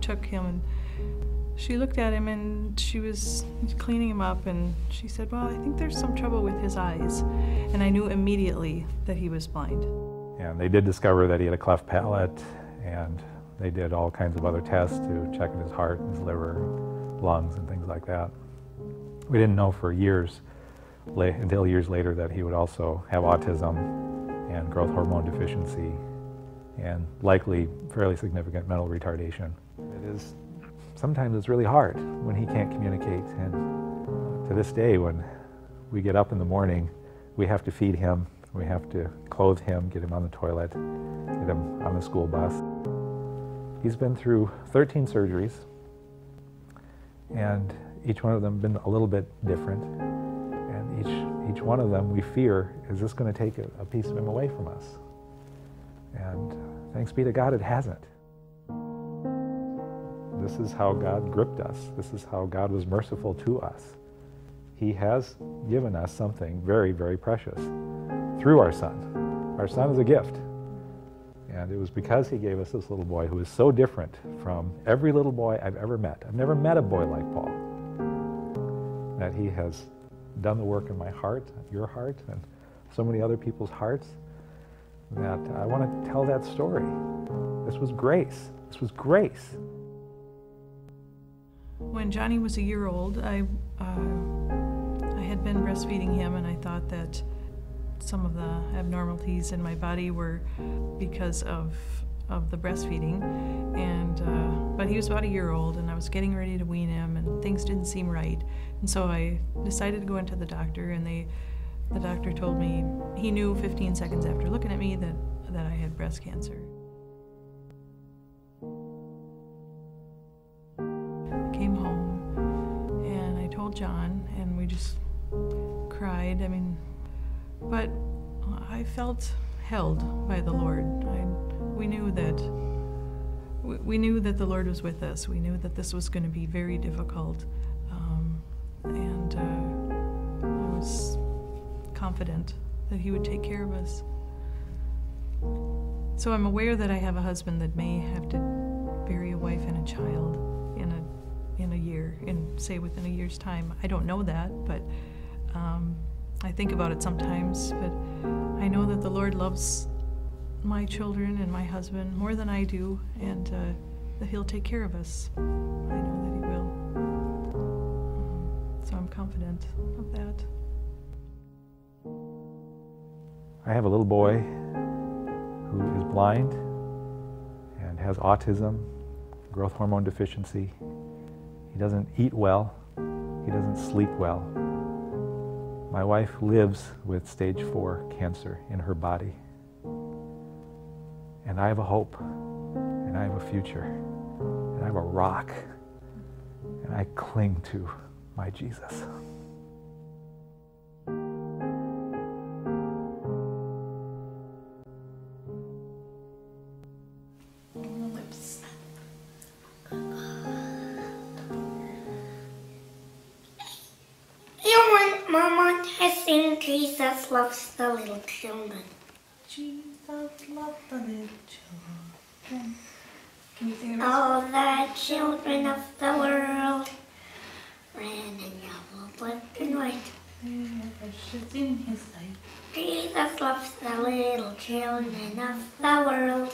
took him, and she looked at him and she was cleaning him up, and she said, well, I think there's some trouble with his eyes. And I knew immediately that he was blind. And they did discover that he had a cleft palate, and they did all kinds of other tests to check his heart, his liver, lungs, and things like that. We didn't know for years, until years later, that he would also have autism and growth hormone deficiency and likely fairly significant mental retardation. Sometimes it's really hard when he can't communicate, and to this day, when we get up in the morning, we have to feed him, we have to clothe him, get him on the toilet, get him on the school bus. He's been through 13 surgeries, and each one of them been a little bit different, and each one of them we fear, is this going to take a piece of him away from us? And thanks be to God, it hasn't. This is how God gripped us. This is how God was merciful to us. He has given us something very, very precious through our son. Our son is a gift. And it was because he gave us this little boy who is so different from every little boy I've ever met. I've never met a boy like Paul. That he has done the work in my heart, your heart, and so many other people's hearts, that I want to tell that story. This was grace. This was grace. When Johnny was a year old, I had been breastfeeding him, and I thought that some of the abnormalities in my body were because of the breastfeeding. But he was about a year old, and I was getting ready to wean him, and things didn't seem right. And so I decided to go into the doctor, and the doctor told me he knew 15 seconds after looking at me that I had breast cancer. I came home, and I told John, and we just cried. But I felt held by the Lord. We knew that the Lord was with us. We knew that this was going to be very difficult, and I was confident that He would take care of us. So I'm aware that I have a husband that may have to bury a wife and a child in a year, say within a year's time. I don't know that, but I think about it sometimes. But I know that the Lord loves my children and my husband more than I do, and that He'll take care of us. I know that He will. So I'm confident of that. I have a little boy who is blind and has autism, growth hormone deficiency. He doesn't eat well. He doesn't sleep well. My wife lives with stage 4 cancer in her body. And I have a hope, and I have a future, and I have a rock, and I cling to my Jesus. Mama, I sing Jesus loves the little children. Jesus loves the little children. Can you sing it? All the children of the world, red and yellow, black and white. Precious in His sight. Jesus loves the little children of the world.